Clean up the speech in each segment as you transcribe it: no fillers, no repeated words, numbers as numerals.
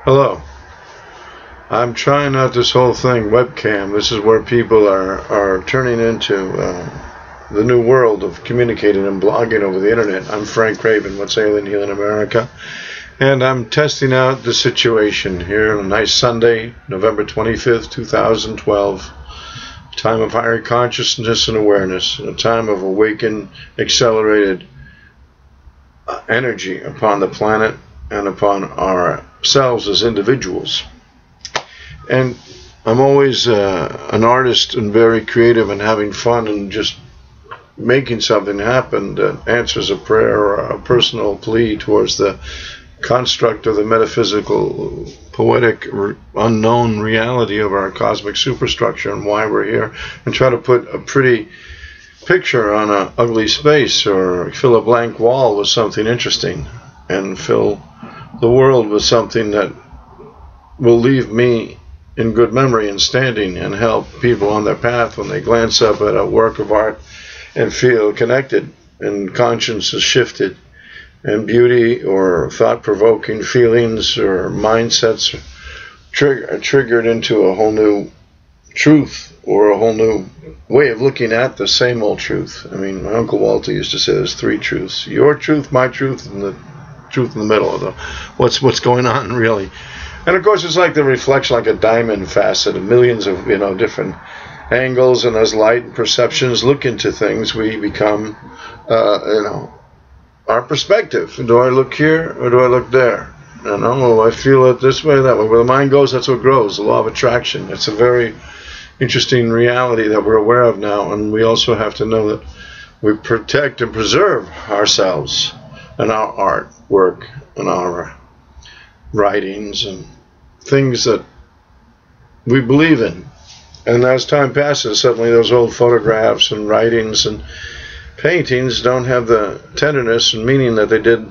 Hello. I'm trying out this whole thing, webcam. This is where people are turning into the new world of communicating and blogging over the internet. I'm Frank Raven, What's Ailing Healing America. And I'm testing out the situation here on a nice Sunday, November 25th, 2012. A time of higher consciousness and awareness. A time of awakened, accelerated energy upon the planet and upon ourselves as individuals. And I'm always an artist and very creative and having fun and just making something happen that answers a prayer or a personal plea towards the construct of the metaphysical, poetic, unknown reality of our cosmic superstructure and why we're here, and try to put a pretty picture on an ugly space or fill a blank wall with something interesting and fill the world with something that will leave me in good memory and standing and help people on their path when they glance up at a work of art and feel connected and conscience is shifted and beauty or thought-provoking feelings or mindsets are triggered into a whole new truth or a whole new way of looking at the same old truth. I mean, my Uncle Walter used to say there's three truths: your truth, my truth, and the truth in the middle of the what's going on really. And of course, it's like the reflection, like a diamond facet of millions of different angles, and as light and perceptions look into things, we become our perspective. Do I look here or do I look there? I feel it this way, that way. Where the mind goes, that's what grows. The law of attraction. It's a very interesting reality that we're aware of now, and we also have to know that we protect and preserve ourselves and our art work and our writings and things that we believe in. And as time passes, suddenly those old photographs and writings and paintings don't have the tenderness and meaning that they did,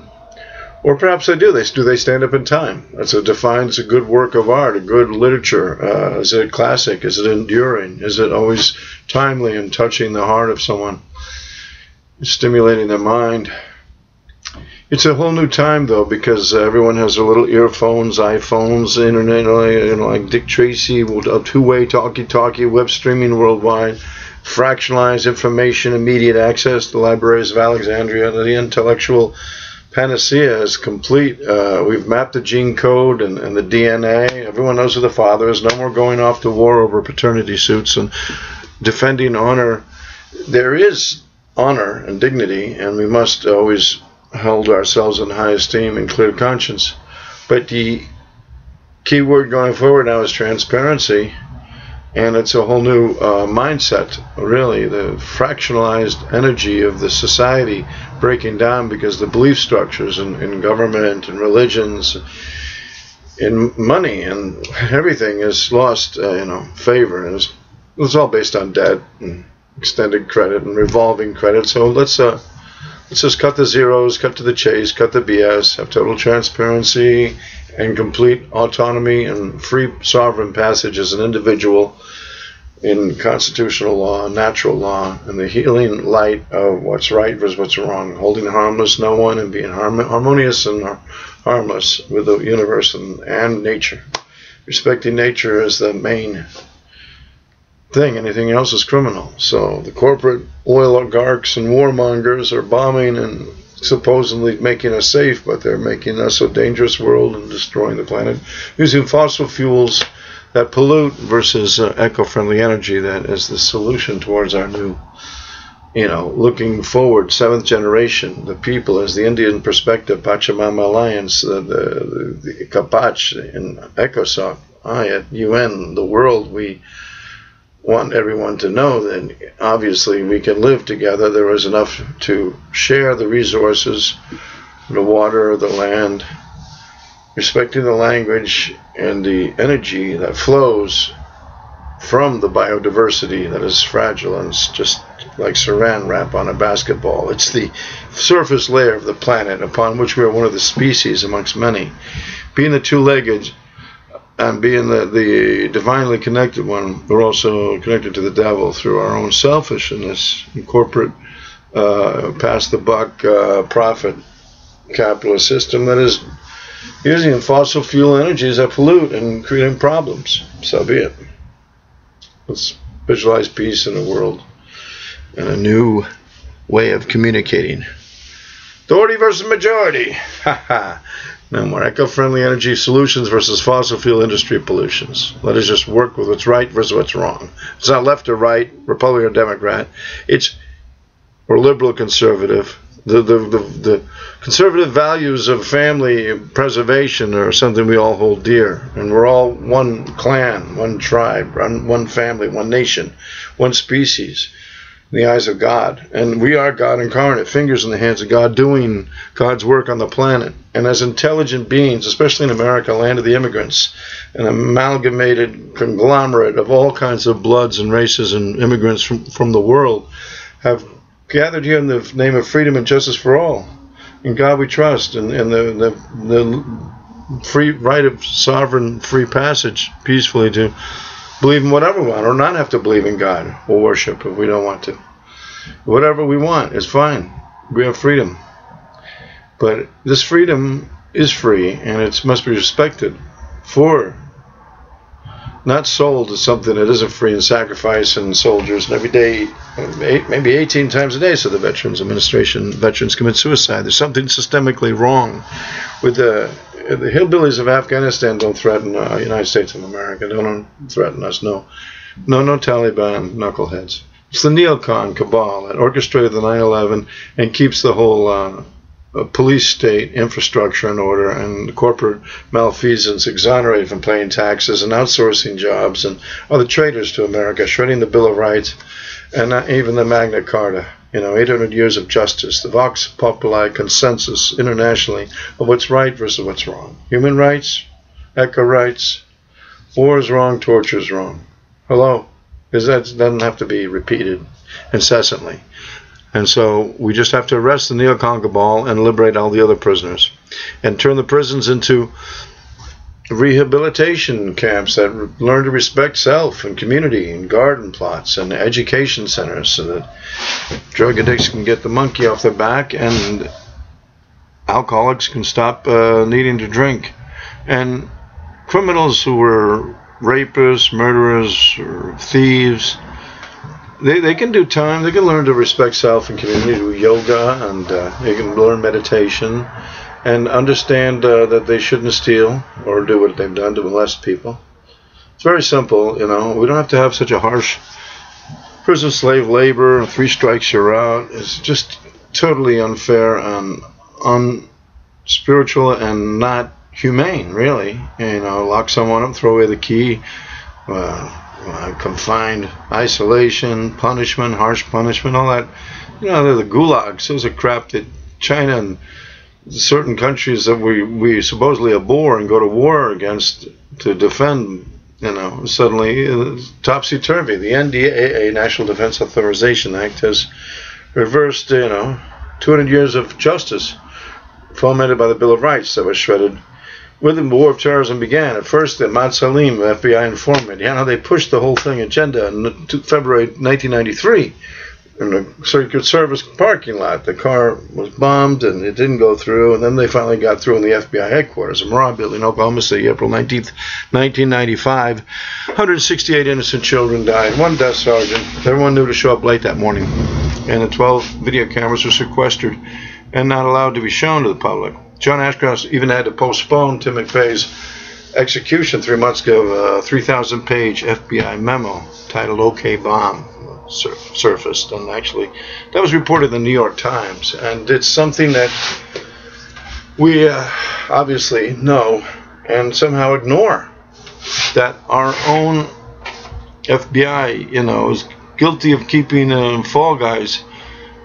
or perhaps they do. They stand up in time? That's what defines a good work of art, a good literature. Is it classic? Is it enduring? Is it always timely and touching the heart of someone, stimulating their mind? It's a whole new time, though, because everyone has their little earphones, iPhones, internet, like Dick Tracy, a two-way talkie-talkie, web streaming worldwide, fractionalized information, immediate access. The libraries of Alexandria, the intellectual panacea is complete. We've mapped the gene code and the DNA. Everyone knows who the father is. No more going off to war over paternity suits and defending honor. There is honor and dignity, and we must always hold ourselves in high esteem and clear conscience. But the key word going forward now is transparency, and it's a whole new mindset, really. The fractionalized energy of the society breaking down because the belief structures in government and religions, in money and everything has lost favor, and it's all based on debt and extended credit and revolving credit. So let's just cut the zeros, cut to the chase, cut the BS, have total transparency and complete autonomy and free sovereign passage as an individual in constitutional law, natural law, and the healing light of what's right versus what's wrong, holding harmless no one and being harmonious and harmless with the universe and nature. Respecting nature is the main thing. Anything else is criminal. So the corporate oil oligarchs and warmongers are bombing and supposedly making us safe, but they're making us a dangerous world and destroying the planet using fossil fuels that pollute versus eco-friendly energy. That is the solution towards our new, looking forward, seventh generation, the people, as the Indian perspective, Pachamama Alliance, the Kapach in ECOSOC, at UN, the world. We want everyone to know that obviously we can live together. There is enough to share the resources, the water, the land, respecting the language and the energy that flows from the biodiversity that is fragile, and it's just like saran wrap on a basketball. It's the surface layer of the planet upon which we are one of the species amongst many. Being the two-legged and being the divinely connected one, we're also connected to the devil through our own selfishness and corporate pass the buck profit capitalist system that is using fossil fuel energies that pollute and creating problems. So be it. Let's visualize peace in the world and a new way of communicating. Authority versus majority. Haha. No more eco-friendly energy solutions versus fossil fuel industry pollutions. Let us just work with what's right versus what's wrong. It's not left or right, Republican or Democrat. It's or liberal or conservative. The conservative values of family preservation are something we all hold dear. And we're all one clan, one tribe, one family, one nation, one species in the eyes of God. And we are God incarnate, fingers in the hands of God, doing God's work on the planet. And as intelligent beings, especially in America, land of the immigrants, an amalgamated conglomerate of all kinds of bloods and races and immigrants from the world, have gathered here in the name of freedom and justice for all. In God we trust, and the free right of sovereign free passage peacefully to believe in whatever we want, or not have to believe in God or worship if we don't want to. Whatever we want is fine. We have freedom. But this freedom is free, and it must be respected for, not sold as something that isn't free, and sacrifice and soldiers. And every day, maybe 18 times a day, so the Veterans Administration, veterans commit suicide. There's something systemically wrong with the hillbillies of Afghanistan. Don't threaten the United States of America. Don't threaten us. No Taliban knuckleheads. It's the neocon cabal that orchestrated the 9/11 and keeps the whole police state infrastructure in order, and the corporate malfeasance exonerated from paying taxes and outsourcing jobs, and are the traitors to America, shredding the Bill of Rights and not even the Magna Carta. 800 years of justice, the Vox Populi consensus internationally of what's right versus what's wrong. Human rights, eco rights, war is wrong, torture is wrong. Hello? Because that doesn't have to be repeated incessantly. And so we just have to arrest the neocon cabal and liberate all the other prisoners, and turn the prisons into rehabilitation camps that learn to respect self and community, and garden plots and education centers, so that drug addicts can get the monkey off their back and alcoholics can stop needing to drink. And criminals who were rapists, murderers, or thieves, they can do time. They can learn to respect self and community, do yoga, and they can learn meditation and understand that they shouldn't steal or do what they've done to molest people. It's very simple, We don't have to have such a harsh prison slave labor, 3 strikes you're out. It's just totally unfair and unspiritual and not humane, really. Lock someone up, throw away the key, confined, isolation, punishment, harsh punishment, all that. They're the gulags. Those are crap that China and certain countries that we supposedly abhor and go to war against to defend, suddenly topsy-turvy. The NDAA, National Defense Authorization Act, has reversed, 200 years of justice fomented by the Bill of Rights that was shredded when the war of terrorism began. At first, Ahmad Salim, FBI informant, they pushed the whole thing agenda in February 1993 in the Secret Service parking lot. The car was bombed and it didn't go through, and then they finally got through in the FBI headquarters in Murrah Building, Oklahoma City, April 19th, 1995. 168 innocent children died, 1 death sergeant. Everyone knew to show up late that morning, and the 12 video cameras were sequestered and not allowed to be shown to the public. John Ashcroft even had to postpone Tim McVeigh's execution 3 months ago. A 3,000-page FBI memo titled "OK Bomb" surfaced, and actually that was reported in the New York Times, and it's something that we obviously know and somehow ignore, that our own FBI is guilty of keeping fall guys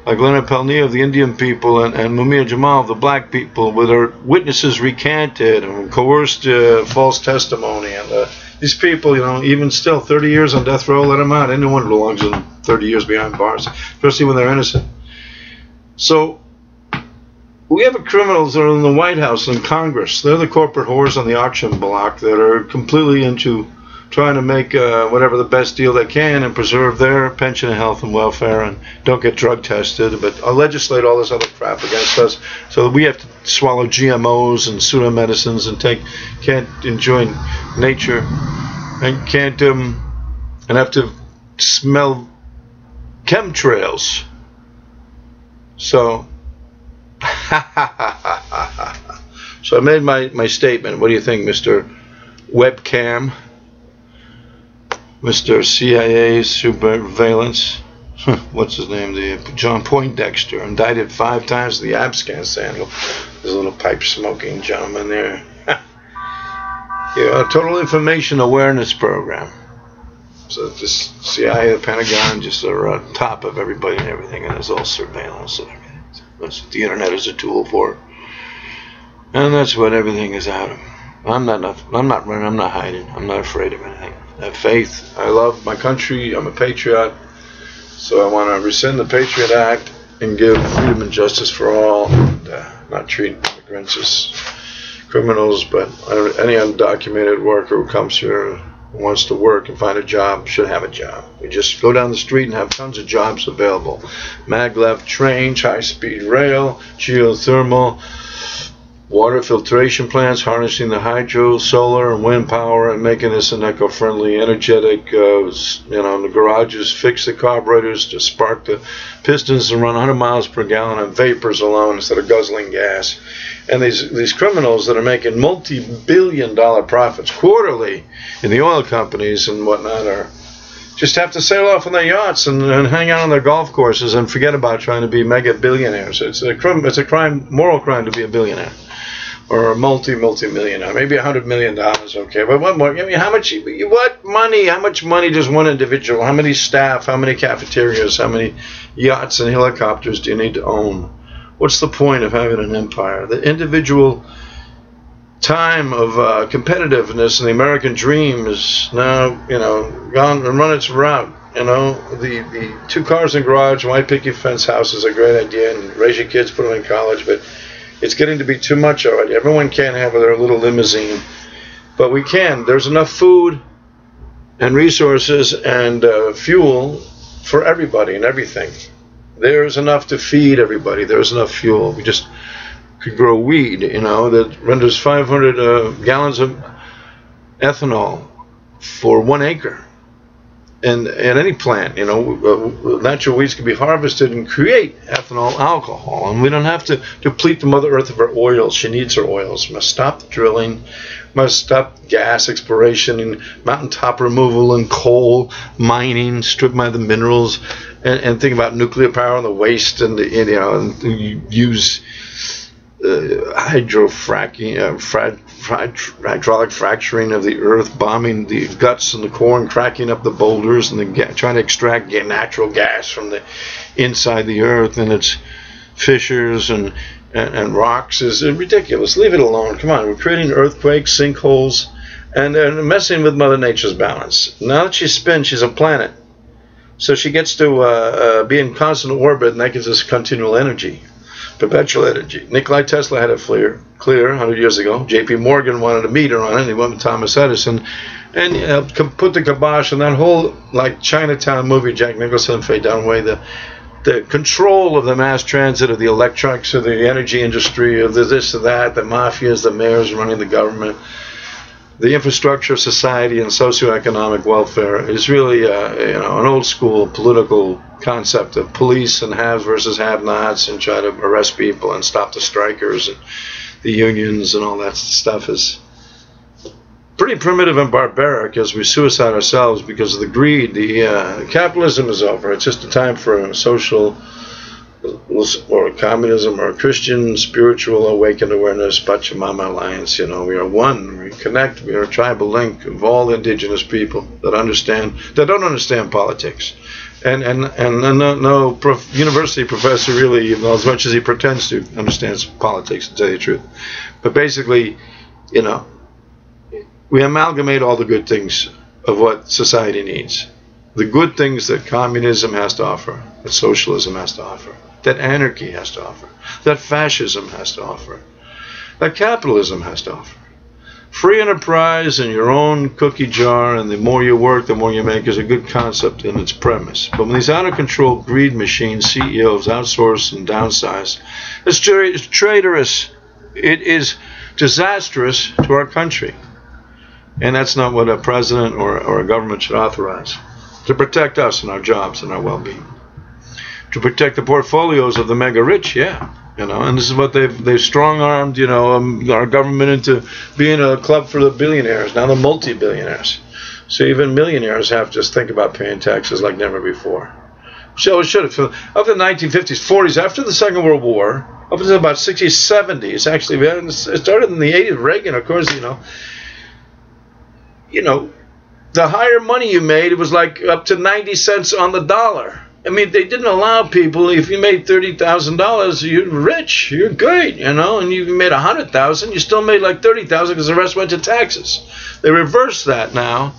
like Leonard Pelnier of the Indian people and Mumia Jamal of the black people, with their witnesses recanted and coerced false testimony. And these people, even still 30 years on death row, let them out. Anyone belongs in 30 years behind bars, especially when they're innocent. So we have criminals that are in the White House and Congress. They're the corporate whores on the auction block that are completely into trying to make whatever the best deal they can and preserve their pension and health and welfare and don't get drug tested, but legislate all this other crap against us so that we have to swallow GMOs and pseudo medicines and can't enjoy nature and can't and have to smell chemtrails. So so I made my statement. What do you think, Mr. Webcam? Mr. CIA surveillance, what's his name? The John Poindexter, indicted 5 times for the abscon scandal. There's a little pipe smoking gentleman there. Yeah, a total information awareness program. So this CIA, the Pentagon, just are on top of everybody and everything, and there's all surveillance and everything. That's what the internet is a tool for, and that's what everything is out of. I'm not running. I'm not hiding. I'm not afraid of anything. I have faith. I love my country. I'm a patriot. So I want to rescind the Patriot Act and give freedom and justice for all, and not treat immigrants as criminals, but any undocumented worker who comes here and wants to work and find a job should have a job. We just go down the street and have tons of jobs available. Maglev trains, high-speed rail, geothermal, water filtration plants, harnessing the hydro, solar, and wind power, and making this an eco-friendly, energetic, in the garages, fix the carburetors to spark the pistons and run 100 miles per gallon on vapors alone instead of guzzling gas. And these criminals that are making multi-billion-dollar profits quarterly in the oil companies and whatnot just have to sail off on their yachts and hang out on their golf courses and forget about trying to be mega billionaires. It's a crime, moral crime to be a billionaire. Or a multi-millionaire, maybe $100 million, okay. But what more? I mean, how much money does one individual, how many staff, how many cafeterias, how many yachts and helicopters do you need to own? What's the point of having an empire? The individual time of competitiveness and the American dream is now, gone and run its route. The 2 cars in the garage, white picket fence house is a great idea, and raise your kids, put them in college, but it's getting to be too much already. Everyone can't have their little limousine, but we can. There's enough food and resources and fuel for everybody and everything. There's enough to feed everybody. There's enough fuel. We just could grow weed, that renders 500 gallons of ethanol for 1 acre. And any plant, natural weeds can be harvested and create ethanol alcohol. And we don't have to deplete the Mother Earth of her oils. She needs her oils. We must stop the drilling. Must stop gas exploration and mountaintop removal and coal mining, strip mine the minerals, and think about nuclear power and the waste, and use hydraulic fracturing of the earth, bombing the guts and the core and cracking up the boulders, and trying to extract natural gas from the inside the earth and its fissures and rocks is ridiculous. Leave it alone. Come on, we're creating earthquakes, sinkholes, and messing with Mother Nature's balance. Now that she spins, she's a planet, so she gets to be in constant orbit, and that gives us continual energy. Perpetual energy. Nikolai Tesla had it clear 100 years ago. J.P. Morgan wanted to meet her on it. He went with Thomas Edison and put the kibosh on that whole, like Chinatown movie, Jack Nicholson, Faye Dunaway, the control of the mass transit, of the electronics, of the energy industry, of the this or that, the mafias, the mayors running the government. The infrastructure of society and socioeconomic welfare is really, an old school political concept of police and haves versus have-nots, and try to arrest people and stop the strikers and the unions and all that stuff is pretty primitive and barbaric as we suicide ourselves because of the greed. The capitalism is over. It's just a time for a social or communism or Christian spiritual awakened awareness, Pachamama Alliance. We are one. We connect. We are a tribal link of all indigenous people that don't understand politics, and no university professor really, as much as he pretends to, understands politics, to tell you the truth. But basically, we amalgamate all the good things of what society needs. The good things that communism has to offer, that socialism has to offer, that anarchy has to offer, that fascism has to offer, that capitalism has to offer. free enterprise and your own cookie jar, and the more you work, the more you make, is a good concept in its premise. But when these out-of-control greed machines, CEOs, outsource and downsize, it's traitorous. It is disastrous to our country. And that's not what a president or a government should authorize. To protect us and our jobs and our well-being. To protect the portfolios of the mega rich, yeah. You know, and this is what they've strong-armed, you know, our government into being a club for the billionaires, now the multi-billionaires. So even millionaires have to just think about paying taxes like never before. So it should have. Up to the 1950s, 40s, after the Second World War, up until about 60s, 70s, actually, it started in the 80s. Reagan, of course, you know, the higher money you made, it was like up to 90 cents on the dollar. I mean, they didn't allow people, if you made $30,000, you're rich, you're good, you know, and you made $100,000, you still made like $30,000 because the rest went to taxes. They reversed that now,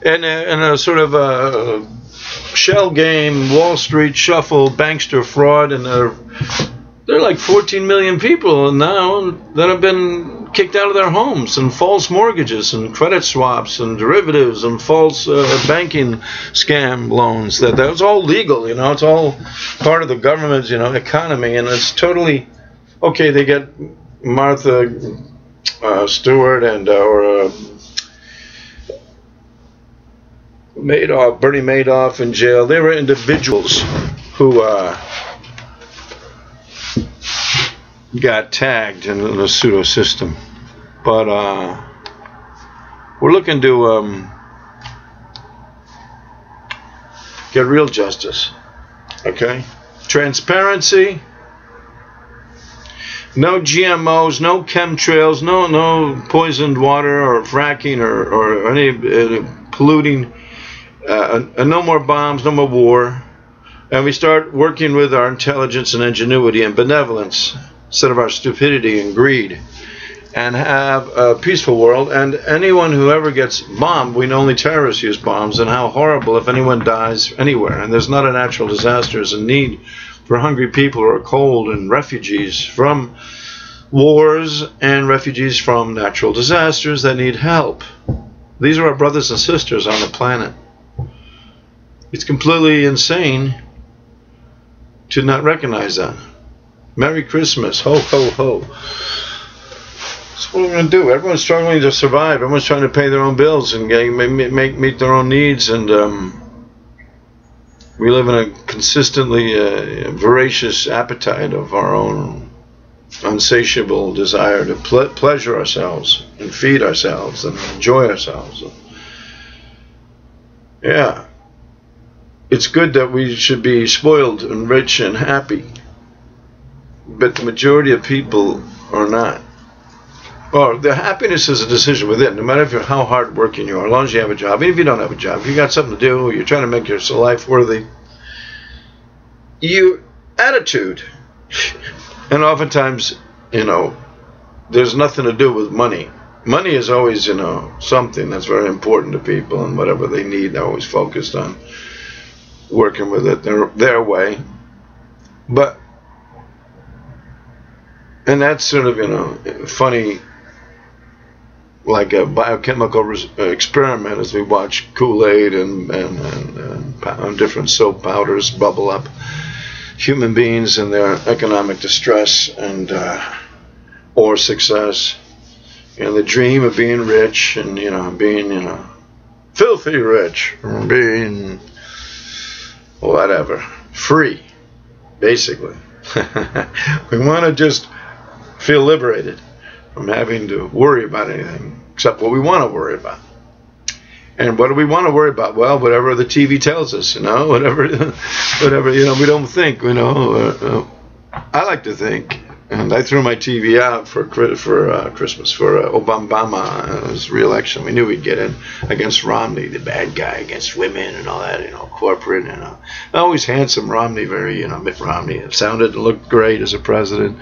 and in a sort of a shell game, Wall Street shuffle, bankster fraud, and there are like 14 million people now that have been kicked out of their homes, and false mortgages and credit swaps and derivatives and false banking scam loans. That's all legal, you know. It's all part of the government's, you know, economy, and it's totally okay. They get Martha Stewart and Madoff, Bernie Madoff in jail. They were individuals who got tagged in the pseudo system, but we're looking to get real justice. Okay, transparency, no GMOs, no chemtrails, no poisoned water or fracking or any polluting, no more bombs, no more war, and we start working with our intelligence and ingenuity and benevolence instead of our stupidity and greed, and have a peaceful world. And anyone who ever gets bombed, we know only terrorists use bombs, and how horrible if anyone dies anywhere. And there's not a natural disaster, there's a need for hungry people who are cold, and refugees from wars, and refugees from natural disasters that need help. These are our brothers and sisters on the planet. It's completely insane to not recognize that. Merry Christmas, ho, ho, ho. That's what we're going to do. Everyone's struggling to survive. Everyone's trying to pay their own bills and meet their own needs. And we live in a consistently voracious appetite of our own unsatiable desire to pleasure ourselves and feed ourselves and enjoy ourselves. Yeah. It's good that we should be spoiled and rich and happy. But the majority of people are not. Well, the happiness is a decision within. No matter how hard working you are, as long as you have a job, even if you don't have a job, if you got something to do, you're trying to make your life worthy, your attitude. And oftentimes, you know, there's nothing to do with money. Money is always, you know, something that's very important to people, and whatever they need, they're always focused on working with it their way. But and that's sort of, you know, funny, like a biochemical experiment as we watch Kool-Aid and different soap powders bubble up human beings in their economic distress and or success, and the dream of being rich and, you know, being, you know, filthy rich, or being whatever, free, basically. We want to just feel liberated from having to worry about anything except what we want to worry about. And what do we want to worry about? Well, whatever the TV tells us, you know, whatever, you know, we don't think, you know. I like to think, and I threw my TV out for Christmas, for Obama's re-election. We knew we'd get in against Romney, the bad guy, against women and all that, you know, corporate, and always handsome Romney, very, you know, Mitt Romney. It sounded, looked great as a president.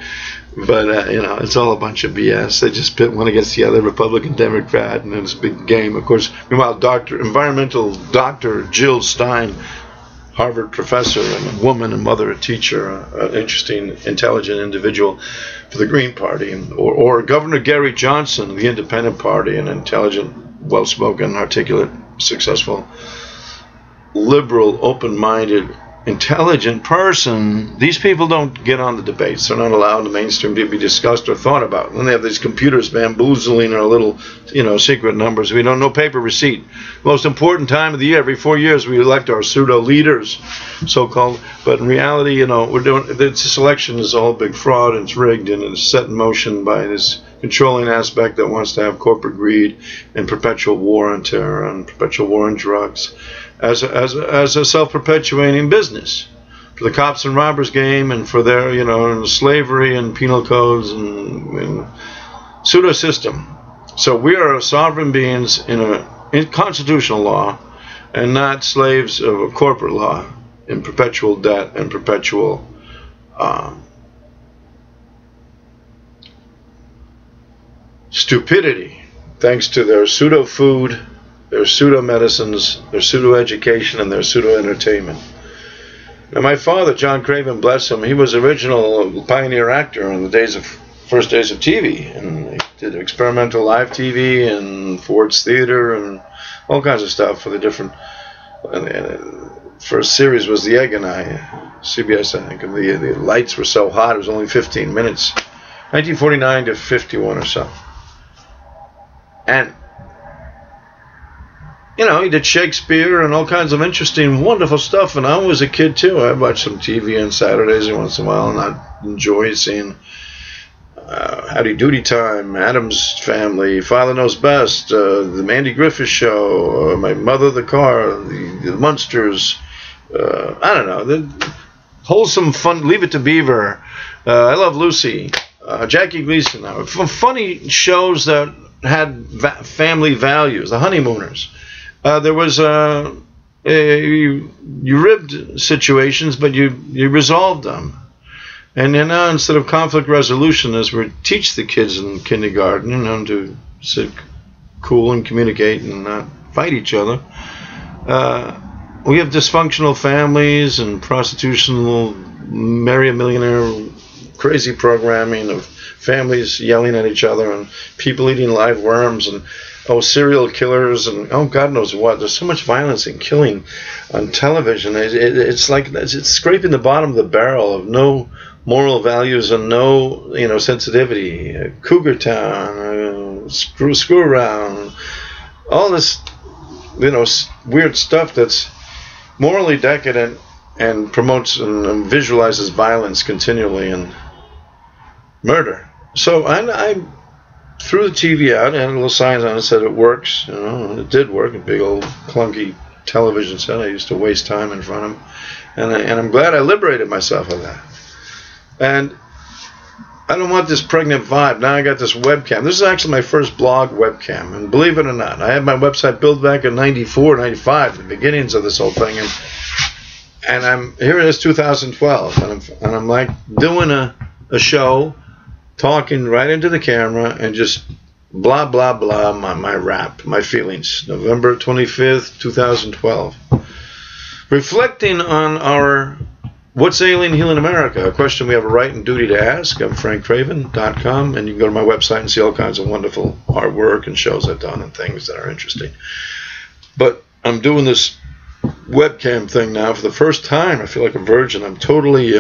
But, you know, it's all a bunch of BS. They just pit one against the other, Republican, Democrat, and it's a big game. Of course, meanwhile, environmental doctor Jill Stein, Harvard professor and a woman, a mother, a teacher, an interesting, intelligent individual for the Green Party, or Governor Gary Johnson, the Independent Party, an intelligent, well-spoken, articulate, successful, liberal, open-minded, intelligent person. These people don't get on the debates. They're not allowed in the mainstream to be discussed or thought about. And they have these computers bamboozling our little, secret numbers. We don't know paper receipt. Most important time of the year, every 4 years, we elect our pseudo leaders, so-called. But in reality, we're doing this election is all big fraud, and it's rigged, and it's set in motion by this controlling aspect that wants to have corporate greed and perpetual war on terror and perpetual war on drugs as a self-perpetuating business for the cops and robbers game, and for their slavery and penal codes and pseudo system. So we are sovereign beings in constitutional law, and not slaves of a corporate law in perpetual debt and perpetual stupidity, thanks to their pseudo food, their pseudo medicines, their pseudo education, and their pseudo entertainment. Now, my father, John Craven, bless him, he was original pioneer actor in the first days of TV, and he did experimental live TV and Ford's Theater and all kinds of stuff for the different. First series was The Egg and I, CBS, I think, and the lights were so hot it was only 15 minutes, 1949 to 51 or so. And he did Shakespeare and all kinds of interesting, wonderful stuff. And I was a kid too. I watched some TV on Saturdays once in a while, and I enjoy seeing Howdy Doody Time, Addams Family, Father Knows Best, the Andy Griffith Show, My Mother the Car, the Munsters. I don't know, the wholesome fun. Leave It to Beaver. I Love Lucy. Jackie Gleason. Funny shows that had family values. The Honeymooners. There was you ribbed situations, but you resolved them. And now, instead of conflict resolution, as we teach the kids in kindergarten, to sit cool and communicate and not fight each other, we have dysfunctional families and prostitutional, marry a millionaire, crazy programming of families yelling at each other and people eating live worms and serial killers and God knows what. There's so much violence and killing on television. It's like it's scraping the bottom of the barrel of no moral values and no sensitivity. Cougar Town, screw around, all this weird stuff that's morally decadent and promotes and visualizes violence continually and murder. So I threw the TV out and had a little sign on it that said it works. And it did work. A big old clunky television set I used to waste time in front of, and I'm glad I liberated myself of that. And I don't want this pregnant vibe. Now I got this webcam. This is actually my first blog webcam, and believe it or not, I had my website built back in 94, 95, the beginnings of this whole thing, and I'm here. It is 2012, and I'm like doing a show, talking right into the camera and just blah blah blah my rap, my feelings. November 25th, 2012, reflecting on our What's Ailing Healing America? A question we have a right and duty to ask. I'm frankcraven.com, and you can go to my website and see all kinds of wonderful artwork and shows I've done and things that are interesting. But I'm doing this webcam thing now for the first time. I feel like a virgin. I'm totally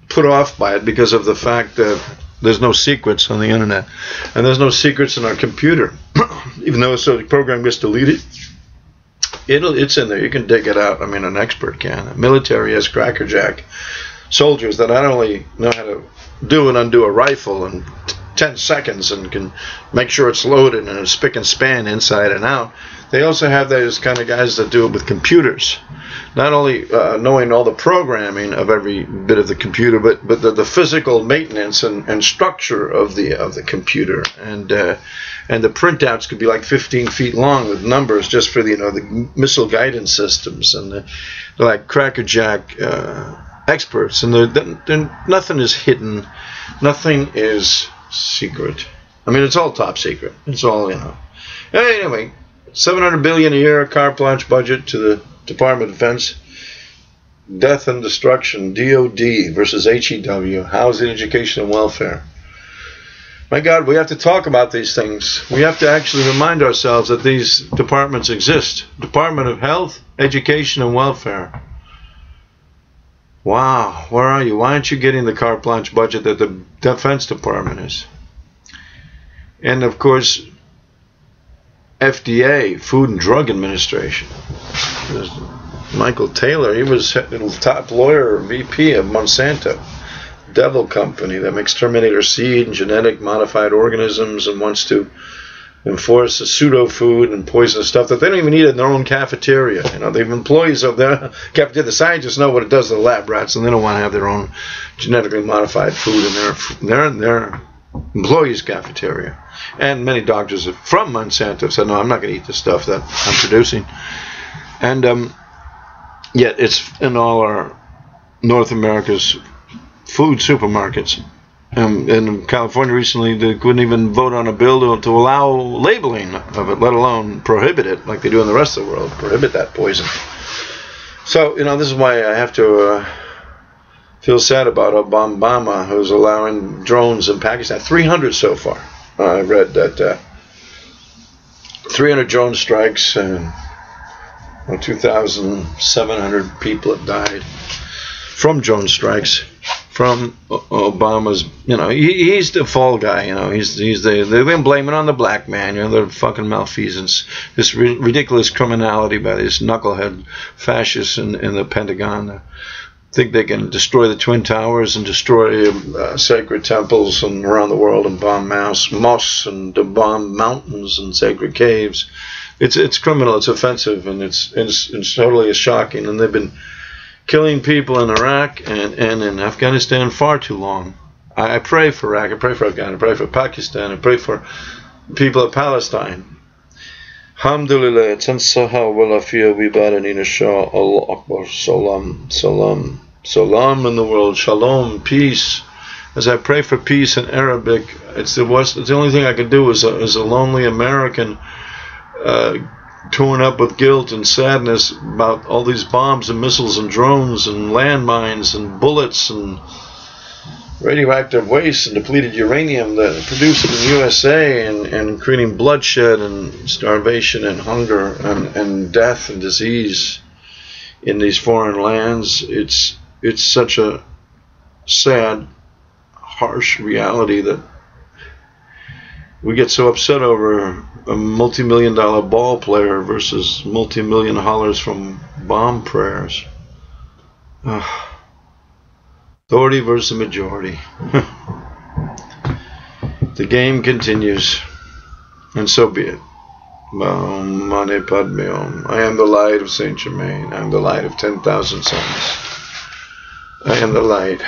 put off by it because of the fact that there's no secrets on the internet, and there's no secrets in our computer. Even though the program gets deleted, it's in there. You can dig it out. I mean, an expert can. A military has crackerjack soldiers that not only know how to do and undo a rifle in 10 seconds and can make sure it's loaded and it's spick and span inside and out, they also have those kind of guys that do it with computers. Not only knowing all the programming of every bit of the computer, but the physical maintenance and structure of the computer, and the printouts could be like 15 feet long with numbers just for the missile guidance systems, and they're like crackerjack experts, and nothing is hidden, nothing is secret. I mean, it's all top secret. It's all Anyway, $700 billion a year carte blanche budget to the Department of Defense. Death and Destruction, DOD versus HEW, Housing, Education, and Welfare. My God, we have to talk about these things. We have to actually remind ourselves that these departments exist. Department of Health, Education, and Welfare. Wow, where are you? Why aren't you getting the carte blanche budget that the Defense Department is? And of course, FDA, Food and Drug Administration. Michael Taylor, he was top lawyer, VP of Monsanto, devil company that makes Terminator seed and genetic modified organisms and wants to enforce a pseudo food and poisonous stuff that they don't even eat in their own cafeteria. You know, they have employees of their cafeteria. The scientists know what it does to the lab rats, and they don't want to have their own genetically modified food in their employees' cafeteria. And many doctors from Monsanto said, no, I'm not going to eat the stuff that I'm producing. And yet it's in all our North America's food supermarkets. In California recently, they couldn't even vote on a bill to allow labeling of it, let alone prohibit it like they do in the rest of the world, prohibit that poison. So, you know, this is why I have to feel sad about Obama, who's allowing drones in Pakistan. 300 so far. I read that 300 drone strikes and 2,700 people have died from drone strikes. From Obama's, you know, he's the fall guy, you know, they've been blaming on the black man, you know, the fucking malfeasance, this ridiculous criminality by these knucklehead fascists in the Pentagon. Think they can destroy the Twin Towers and destroy sacred temples and around the world and bomb mosques and bomb mountains and sacred caves. It's criminal, it's offensive, and it's totally shocking, and they've been killing people in Iraq and in Afghanistan far too long. I pray for Iraq, I pray for Afghanistan, I pray for Pakistan, I pray for people of Palestine. Alhamdulillah, tansaha walafiyah wibadanina shah, Allah Akbar, salam, salam, salam in the world, shalom, peace. As I pray for peace in Arabic, it's the only thing I can do as a lonely American torn up with guilt and sadness about all these bombs and missiles and drones and landmines and bullets and radioactive waste and depleted uranium that are produced in the USA and creating bloodshed and starvation and hunger and death and disease in these foreign lands. It's such a sad, harsh reality that we get so upset over a multi-million-dollar ball player versus multi-million hollers from bomb prayers. Authority versus majority. The game continues, and so be it. Mane Padme Om. I am the light of Saint Germain. I am the light of 10,000 suns. I am the light.